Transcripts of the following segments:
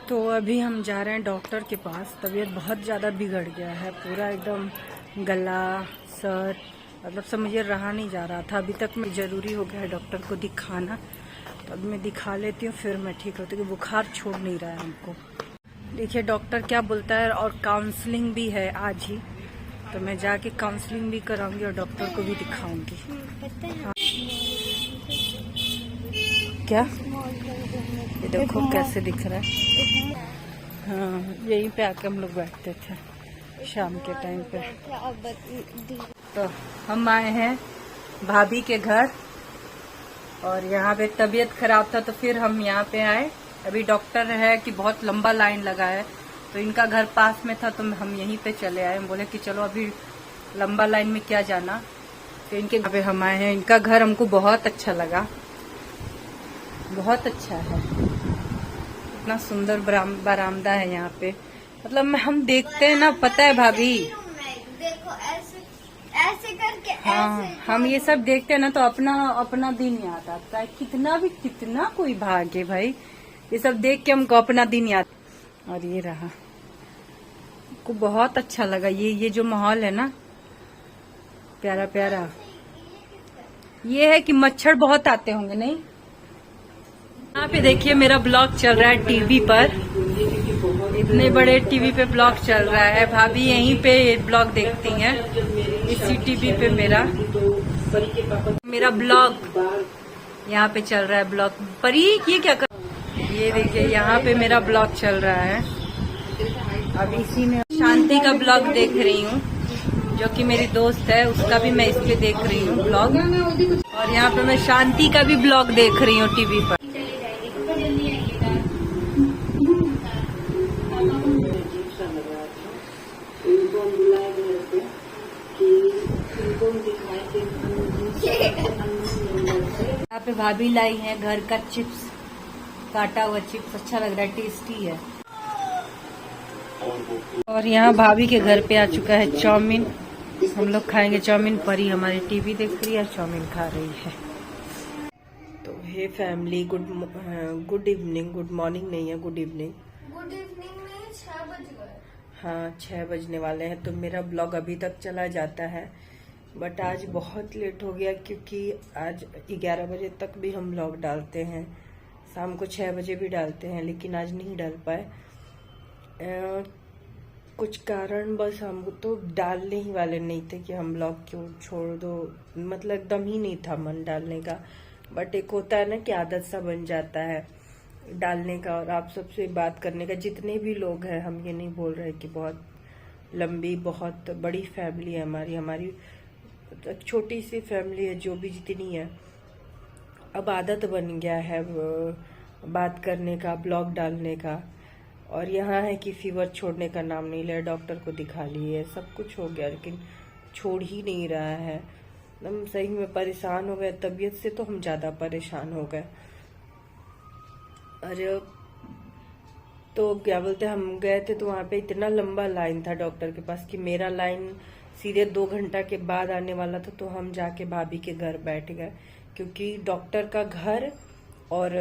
तो अभी हम जा रहे हैं डॉक्टर के पास। तबीयत बहुत ज़्यादा बिगड़ गया है, पूरा एकदम गला सर मतलब समझिए रहा नहीं जा रहा था। अभी तक मैं ज़रूरी हो गया है डॉक्टर को दिखाना, तो अभी मैं दिखा लेती हूँ फिर मैं ठीक होती हूँ। बुखार छोड़ नहीं रहा है हमको। देखिए डॉक्टर क्या बोलता है, और काउंसलिंग भी है आज ही, तो मैं जाके काउंसलिंग भी कराऊंगी और डॉक्टर को भी दिखाऊंगी। हाँ। क्या ये देखो कैसे दिख रहा है। हाँ, यहीं पे आके हम लोग बैठते थे शाम के टाइम पे। तो हम आए हैं भाभी के घर, और यहाँ पे तबीयत खराब था तो फिर हम यहाँ पे आए। अभी डॉक्टर है कि बहुत लंबा लाइन लगा है, तो इनका घर पास में था तो हम यहीं पे चले आए। हम बोले कि चलो अभी लंबा लाइन में क्या जाना, तो इनके घर पे हम आए हैं। इनका घर हमको बहुत अच्छा लगा, बहुत अच्छा है। इतना सुंदर बरामदा है यहाँ पे, मतलब हम देखते हैं ना, पता है भाभी, देखो ऐसे करके हाँ ऐसे हम ये सब देखते हैं ना तो अपना दिन याद आता है। कितना कोई भागे भाई, ये सब देख के हमको अपना दिन याद। और ये रहा, को बहुत अच्छा लगा ये जो माहौल है ना, प्यारा प्यारा। ये है कि मच्छर बहुत आते होंगे नहीं। यहाँ पे देखिए मेरा ब्लॉग चल रहा है टीवी पर, इतने बड़े टीवी पे ब्लॉग चल रहा है। भाभी यहीं पे ब्लॉग देखती हैं, इसी टीवी पे मेरा ब्लॉग यहाँ पे चल रहा है। ब्लॉग परी ये क्या कर, ये देखिए यहाँ पे मेरा ब्लॉग चल रहा है। अब इसी में शांति का ब्लॉग देख रही हूँ, जो कि मेरी दोस्त है, उसका भी मैं इस पे देख रही हूँ ब्लॉग। और यहाँ पे मैं शांति का भी ब्लॉग देख रही हूँ टीवी पर। यहाँ पे भाभी लाई है घर का चिप्स, काटा हुआ चिप्स, अच्छा लग रहा है, टेस्टी है। और यहाँ भाभी के घर पे आ चुका है चाउमीन, हम लोग खाएंगे चाउमीन। परी हमारी टीवी देख रही है, चाउमीन खा रही है। तो hey family, good evening, good morning नहीं है, गुड इवनिंग। गुड इवनिंग में 6 बज गए। हाँ 6 बजने वाले हैं। तो मेरा ब्लॉग अभी तक चला जाता है, बट आज बहुत लेट हो गया क्योंकि आज 11 बजे तक भी हम ब्लॉग डालते हैं, शाम को 6 बजे भी डालते हैं, लेकिन आज नहीं डाल पाए। कुछ कारण बस हम तो डालने ही वाले नहीं थे कि हम ब्लॉग क्यों छोड़ दो, मतलब एकदम ही नहीं था मन डालने का। बट एक होता है ना कि आदत सा बन जाता है डालने का और आप सबसे बात करने का। जितने भी लोग हैं, हम ये नहीं बोल रहे कि बहुत लंबी बहुत बड़ी फैमिली है हमारी छोटी सी फैमिली है, जो भी जितनी है, अब आदत बन गया है बात करने का, ब्लॉग डालने का। और यहाँ है कि फीवर छोड़ने का नाम नहीं लिया, डॉक्टर को दिखा लिए, सब कुछ हो गया, लेकिन छोड़ ही नहीं रहा है। हम सही में परेशान हो गए, तबीयत से तो हम ज़्यादा परेशान हो गए। अरे तो क्या बोलते, हम गए थे तो वहाँ पे इतना लंबा लाइन था डॉक्टर के पास कि मेरा लाइन सीधे 2 घंटा के बाद आने वाला था। तो हम जाके भाभी के घर बैठ गए, क्योंकि डॉक्टर का घर और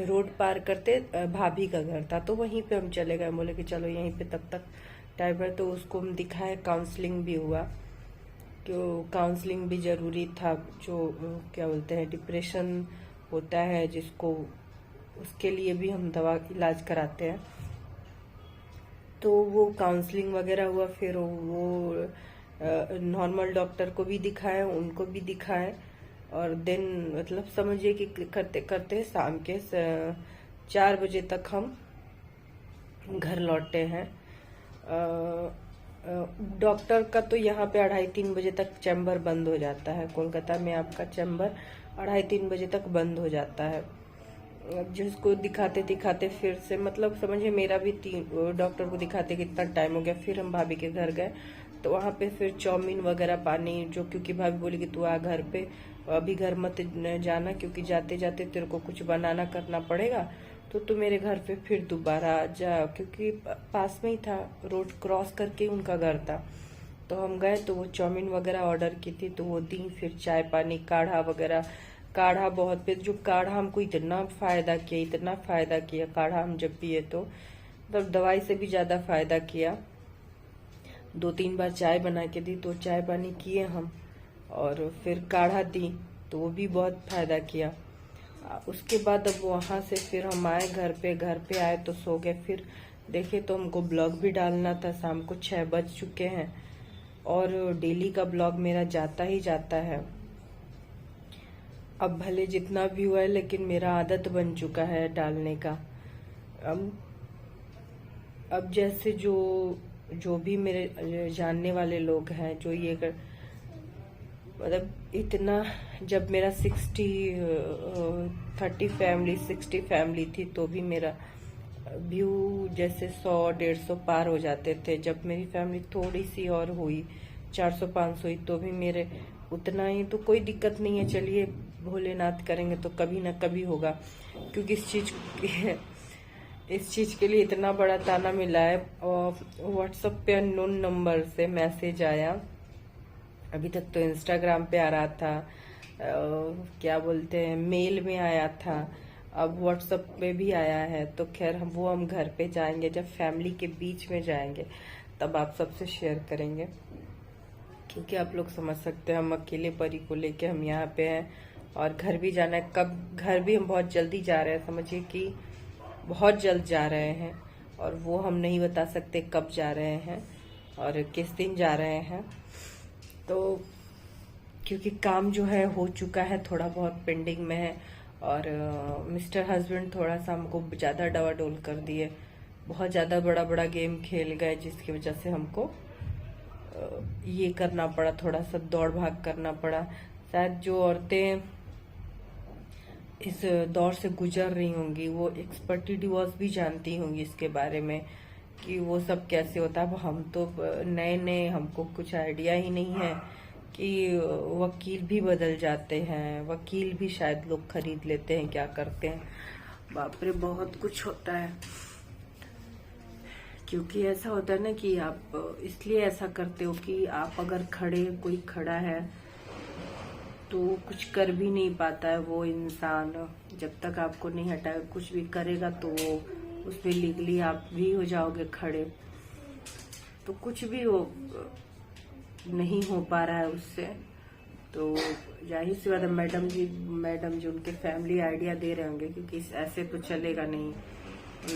रोड पार करते भाभी का घर था, तो वहीं पे हम चले गए। बोले कि चलो यहीं पे तब तक टाइम है, तो उसको हम दिखाए, काउंसलिंग भी हुआ, क्यों काउंसलिंग भी जरूरी था। जो क्या बोलते हैं डिप्रेशन होता है जिसको, उसके लिए भी हम दवा इलाज कराते हैं। तो वो काउंसलिंग वगैरह हुआ, फिर वो नॉर्मल डॉक्टर को भी दिखाए, उनको भी दिखाए, और देन मतलब समझिए कि करते करते शाम के 4 बजे तक हम घर लौटे हैं। डॉक्टर का तो यहाँ पे 2:30-3 बजे तक चैम्बर बंद हो जाता है। कोलकाता में आपका चैम्बर 2:30-3 बजे तक बंद हो जाता है। जिसको दिखाते दिखाते फिर से मतलब समझिए मेरा भी 3 डॉक्टर को दिखाते कितना टाइम हो गया। फिर हम भाभी के घर गए, तो वहाँ पे फिर चाउमीन वगैरह पानी, जो क्योंकि भाभी बोली कि तू आ घर पे, अभी घर मत जाना, क्योंकि जाते जाते तेरे को कुछ बनाना करना पड़ेगा, तो तू मेरे घर पे फिर दोबारा आ जा, क्योंकि पास में ही था, रोड क्रॉस करके उनका घर था। तो हम गए तो वो चाउमीन वगैरह ऑर्डर की थी, तो वो दी, फिर चाय पानी काढ़ा वगैरह काढ़ा बहुत पे, जो काढ़ा हमको इतना फायदा किया काढ़ा, हम जब पिए तो मतलब दवाई से भी ज्यादा फायदा किया। 2-3 बार चाय बना के दी तो चाय पानी किए हम, और फिर काढ़ा दी तो वो भी बहुत फायदा किया। उसके बाद अब वहां से फिर हम आए घर पे आए तो सो गए। फिर देखे तो हमको ब्लॉग भी डालना था, शाम को 6 बज चुके हैं और डेली का ब्लॉग मेरा जाता ही जाता है। अब भले जितना भी हुआ है लेकिन मेरा आदत बन चुका है डालने का। अब जैसे जो भी मेरे जानने वाले लोग हैं जो ये मतलब इतना, जब मेरा 60 फैमिली थी तो भी मेरा व्यू जैसे 100-150 पार हो जाते थे। जब मेरी फैमिली थोड़ी सी और हुई 400-500 हुई तो भी मेरे उतना ही, तो कोई दिक्कत नहीं है। चलिए भोलेनाथ करेंगे तो कभी ना कभी होगा, क्योंकि इस चीज के लिए इतना बड़ा ताना मिला है। और व्हाट्सएप पे अननोन नंबर से मैसेज आया, अभी तक तो इंस्टाग्राम पे आ रहा था, क्या बोलते हैं मेल में आया था, अब व्हाट्सएप पे भी आया है। तो खैर हम घर पे जाएंगे, जब फैमिली के बीच में जाएंगे तब आप सबसे शेयर करेंगे, क्योंकि आप लोग समझ सकते हैं हम अकेले परी को लेके हम यहाँ पे हैं और घर भी जाना है। कब घर भी हम बहुत जल्दी जा रहे हैं, समझिए कि बहुत जल्द जा रहे हैं, और वो हम नहीं बता सकते कब जा रहे हैं और किस दिन जा रहे हैं। तो क्योंकि काम जो है हो चुका है, थोड़ा बहुत पेंडिंग में है, और मिस्टर हस्बैंड थोड़ा सा हमको ज्यादा डवाडोल कर दिए, बहुत ज्यादा बड़ा गेम खेल गए, जिसकी वजह से हमको ये करना पड़ा, थोड़ा सा दौड़ भाग करना पड़ा। शायद जो औरतें इस दौर से गुजर रही होंगी वो एक्सपर्टी डिवोर्स भी जानती होंगी इसके बारे में कि वो सब कैसे होता है। अब हम तो नए हमको कुछ आइडिया ही नहीं है कि वकील भी बदल जाते हैं, वकील भी शायद लोग खरीद लेते हैं, क्या करते हैं, बाप रे बहुत कुछ होता है। क्योंकि ऐसा होता है ना कि आप इसलिए ऐसा करते हो कि आप अगर कोई खड़ा है तो कुछ कर भी नहीं पाता है वो इंसान, जब तक आपको नहीं हटाए कुछ भी करेगा तो वो उसमें लीगली आप भी हो जाओगे खड़े, तो कुछ भी वो नहीं हो पा रहा है उससे। तो जाहिर सी बात है मैडम जी उनके फैमिली आइडिया दे रहे होंगे, क्योंकि ऐसे तो चलेगा नहीं,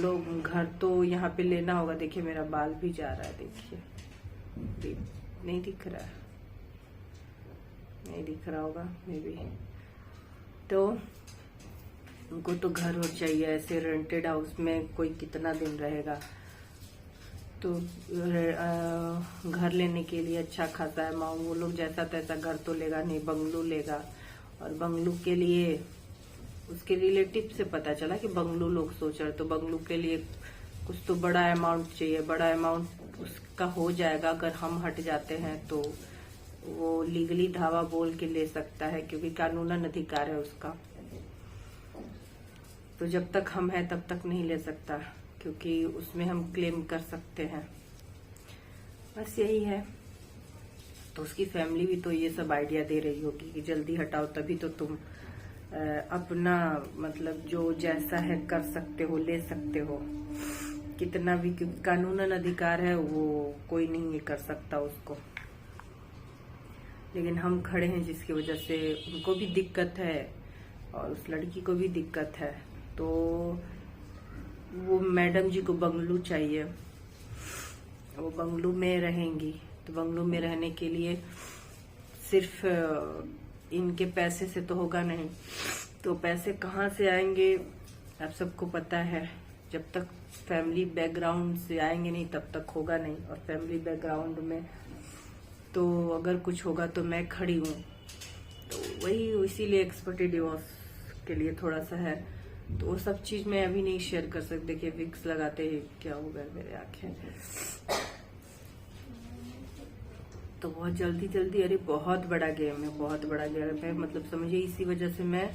लोग घर तो यहाँ पे लेना होगा। देखिए मेरा बाल भी जा रहा है, देखिए नहीं दिख रहा है, नहीं दिख रहा होगा मे बी। तो उनको तो घर हो चाहिए, ऐसे रेंटेड हाउस में कोई कितना दिन रहेगा। तो घर लेने के लिए अच्छा खासा अमाउंट, वो लोग जैसा तैसा घर तो लेगा नहीं, बंगलो लेगा। और बंगलो के लिए उसके रिलेटिव से पता चला कि बंगलो लोग सोच रहे, तो बंगलो के लिए कुछ तो बड़ा अमाउंट चाहिए, बड़ा अमाउंट उसका हो जाएगा अगर हम हट जाते हैं तो वो लीगली धावा बोल के ले सकता है, क्योंकि कानूनन अधिकार है उसका। तो जब तक हम हैं तब तक नहीं ले सकता, क्योंकि उसमें हम क्लेम कर सकते हैं, बस यही है। तो उसकी फैमिली भी तो ये सब आइडिया दे रही होगी कि जल्दी हटाओ, तभी तो तुम अपना मतलब जो जैसा है कर सकते हो, ले सकते हो कितना भी, क्योंकि कानूनन अधिकार है, वो कोई नहीं कर सकता उसको। लेकिन हम खड़े हैं जिसकी वजह से उनको भी दिक्कत है और उस लड़की को भी दिक्कत है। तो वो मैडम जी को बंगलो चाहिए, वो बंगलो में रहेंगी, तो बंगलो में रहने के लिए सिर्फ इनके पैसे से तो होगा नहीं, तो पैसे कहाँ से आएंगे आप सबको पता है। जब तक फैमिली बैकग्राउंड से आएंगे नहीं तब तक होगा नहीं, और फैमिली बैकग्राउंड में तो अगर कुछ होगा तो मैं खड़ी हूँ। तो वही इसीलिए एक्सपर्टी डिवोर्स के लिए थोड़ा सा है, तो वो सब चीज मैं अभी नहीं शेयर कर सकती। देखिए विक्स लगाते ही क्या हो गया मेरे आंखें, तो बहुत जल्दी अरे बहुत बड़ा गेम है, बहुत बड़ा गेम है, मतलब समझिए इसी वजह से मैं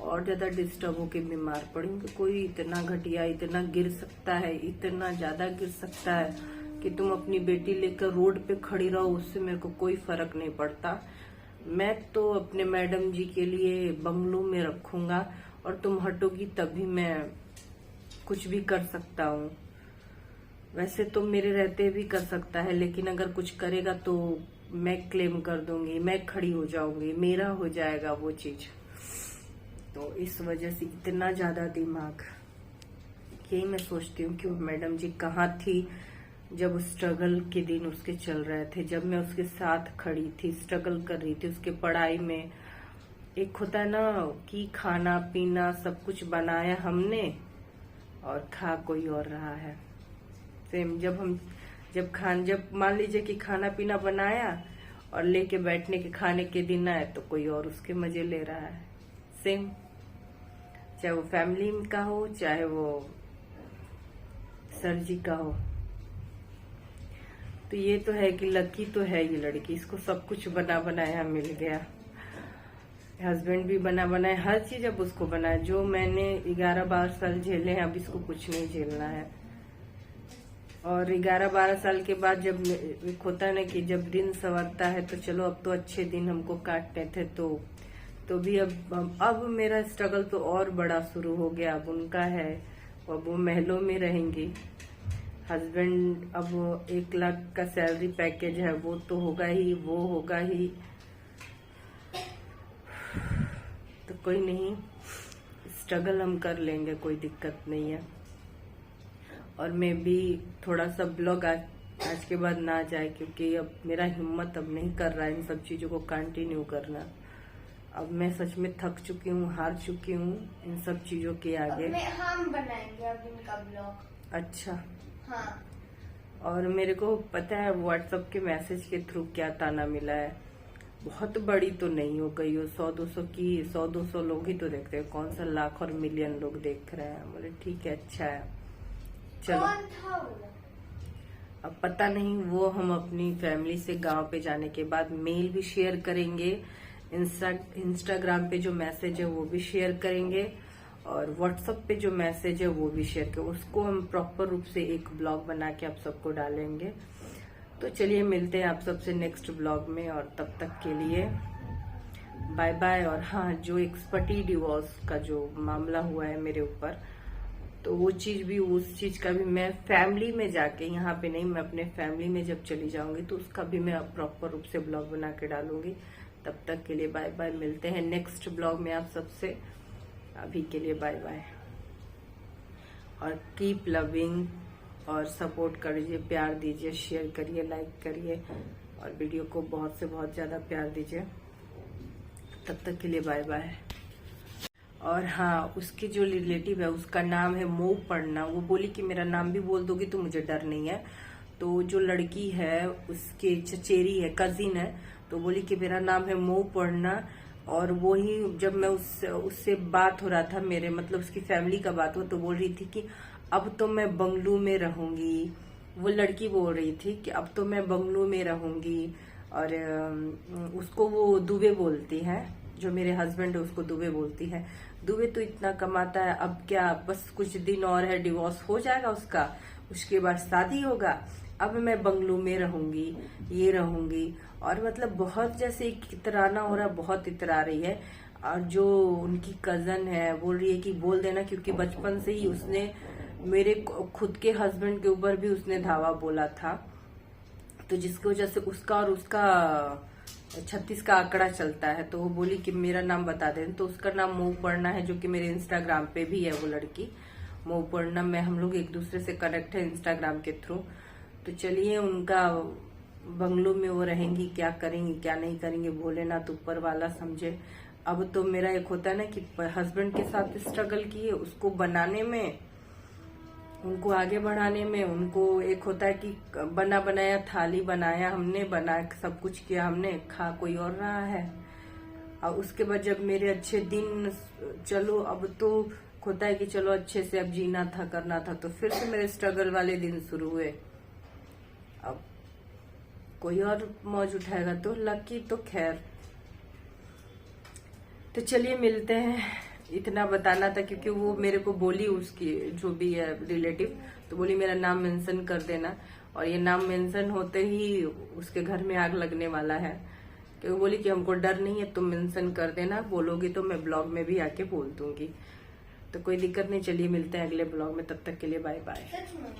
और ज्यादा डिस्टर्ब होके बीमार पड़ी हूँ कि कोई इतना घटिया इतना गिर सकता है, इतना ज्यादा गिर सकता है कि तुम अपनी बेटी लेकर रोड पे खड़ी रहो, उससे मेरे को कोई फर्क नहीं पड़ता। मैं तो अपने मैडम जी के लिए बंगलो में रखूंगा, और तुम हटोगी तभी मैं कुछ भी कर सकता हूँ। वैसे तो मेरे रहते भी कर सकता है, लेकिन अगर कुछ करेगा तो मैं क्लेम कर दूंगी, मैं खड़ी हो जाऊंगी, मेरा हो जाएगा वो चीज। तो इस वजह से इतना ज्यादा दिमाग, यही मैं सोचती हूँ कि मैडम जी कहाँ थी जब स्ट्रगल के दिन उसके चल रहे थे, जब मैं उसके साथ खड़ी थी, स्ट्रगल कर रही थी उसके पढ़ाई में। एक होता है ना कि खाना पीना सब कुछ बनाया हमने और खा कोई और रहा है। सेम जब मान लीजिए कि खाना पीना बनाया और लेके बैठने के खाने के दिन आए तो कोई और उसके मजे ले रहा है। सेम, चाहे वो फैमिली का हो चाहे वो सर जी का हो। तो ये तो है कि लकी तो है ये लड़की, इसको सब कुछ बना बनाया मिल गया, हस्बैंड भी बना बनाया, हर चीज अब उसको बना। जो मैंने 11-12 साल झेले हैं अब इसको कुछ नहीं झेलना है। और 11-12 साल के बाद जब एक होता है ना कि जब दिन संवरता है तो चलो अब तो अच्छे दिन हमको काटने थे, तो भी अब मेरा स्ट्रगल तो और बड़ा शुरू हो गया। अब उनका है, अब वो महलों में रहेंगी। हस्बैंड अब 1 लाख का सैलरी पैकेज है, वो तो होगा ही, वो होगा ही। तो कोई नहीं, स्ट्रगल हम कर लेंगे, कोई दिक्कत नहीं है। और मैं भी थोड़ा सा ब्लॉग आज के बाद ना जाए, क्योंकि अब मेरा हिम्मत अब नहीं कर रहा है इन सब चीजों को कंटिन्यू करना। अब मैं सच में थक चुकी हूँ, हार चुकी हूँ इन सब चीजों के आगे। हम बनाएंगे अब इनका ब्लॉग। अच्छा हाँ। और मेरे को पता है व्हाट्सएप के मैसेज के थ्रू क्या ताना मिला है। बहुत बड़ी तो नहीं हो गई हो, 100-200 की, 100-200 लोग ही तो देखते हैं, कौन सा लाख और मिलियन लोग देख रहे हैं। बोले ठीक है, अच्छा है, चलो। कौन था वो? अब पता नहीं, वो हम अपनी फैमिली से गांव पे जाने के बाद मेल भी शेयर करेंगे, इंस्टाग्राम पे जो मैसेज है वो भी शेयर करेंगे, और व्हाट्सएप पे जो मैसेज है वो भी शेयर करेंगे। उसको हम प्रॉपर रूप से एक ब्लॉग बना के आप सबको डालेंगे। तो चलिए मिलते हैं आप सबसे नेक्स्ट ब्लॉग में, और तब तक के लिए बाय बाय। और हाँ, जो एक्सपर्टी डिवोर्स का जो मामला हुआ है मेरे ऊपर, तो वो चीज भी, उस चीज का भी मैं फैमिली में जाके, यहाँ पे नहीं, मैं अपने फैमिली में जब चली जाऊंगी तो उसका भी मैं प्रॉपर रूप से ब्लॉग बना के डालूंगी। तब तक के लिए बाय बाय, मिलते हैं नेक्स्ट ब्लॉग में आप सबसे। अभी के लिए बाय बाय, और कीप लविंग, और सपोर्ट करिए, प्यार दीजिए, शेयर करिए, लाइक करिए, और वीडियो को बहुत से बहुत ज्यादा प्यार दीजिए। तब तक के लिए बाय बाय। और हाँ, उसकी जो रिलेटिव है उसका नाम है मोह पढ़ना। वो बोली कि मेरा नाम भी बोल दोगी तो मुझे डर नहीं है। तो जो लड़की है उसके चचेरी है, कजिन है, तो बोली कि मेरा नाम है मोह पढ़ना। और वो ही जब मैं उससे बात हो रहा था, मेरे मतलब उसकी फैमिली का बात हो, तो बोल रही थी कि अब तो मैं बंगलू में रहूंगी। वो लड़की बोल रही थी कि अब तो मैं बंगलू में रहूंगी। और उसको वो दुबे बोलती है, जो मेरे हस्बैंड है उसको दुबे बोलती है। दुबे तो इतना कमाता है, अब क्या, बस कुछ दिन और है, डिवोर्स हो जाएगा उसका, उसके बाद शादी होगा। अब मैं बंगलू में रहूंगी, ये रहूंगी। और मतलब बहुत जैसे इतराना हो रहा, बहुत इतरा रही है। और जो उनकी कजन है बोल रही है कि बोल देना, क्योंकि बचपन से ही उसने मेरे खुद के हस्बैंड के ऊपर भी उसने धावा बोला था, तो जिसकी वजह से उसका और उसका 36 का आंकड़ा चलता है। तो वो बोली कि मेरा नाम बता दें, तो उसका नाम मोह पढ़ना है, जो कि मेरे इंस्टाग्राम पे भी है वो लड़की मोह पढ़ना। मैं, हम लोग एक दूसरे से कनेक्ट है इंस्टाग्राम के थ्रू। तो चलिए, उनका बंगलो में वो रहेंगी, क्या करेंगी क्या नहीं करेंगे, भोलेनाथ ऊपर वाला समझे। अब तो मेरा एक होता है ना कि हस्बैंड के साथ स्ट्रगल किए, उसको बनाने में, उनको आगे बढ़ाने में, उनको एक होता है कि बना बनाया थाली बनाया हमने, बना सब कुछ किया हमने, खा कोई और रहा है। और उसके बाद जब मेरे अच्छे दिन, चलो अब तो होता है कि चलो अच्छे से अब जीना था, करना था, तो फिर से मेरे स्ट्रगल वाले दिन शुरू हुए। अब कोई और मौज उठाएगा तो लकी, तो खैर। तो चलिए मिलते हैं, इतना बताना था, क्योंकि वो मेरे को बोली, उसकी जो भी है रिलेटिव, तो बोली मेरा नाम मेंशन कर देना। और ये नाम मेंशन होते ही उसके घर में आग लगने वाला है। क्योंकि बोली कि हमको डर नहीं है, तुम मेंशन कर देना, बोलोगी तो मैं ब्लॉग में भी आके बोल दूंगी। तो कोई दिक्कत नहीं, चलिए मिलते हैं अगले ब्लॉग में, तब तक के लिए बाय बाय। सच में।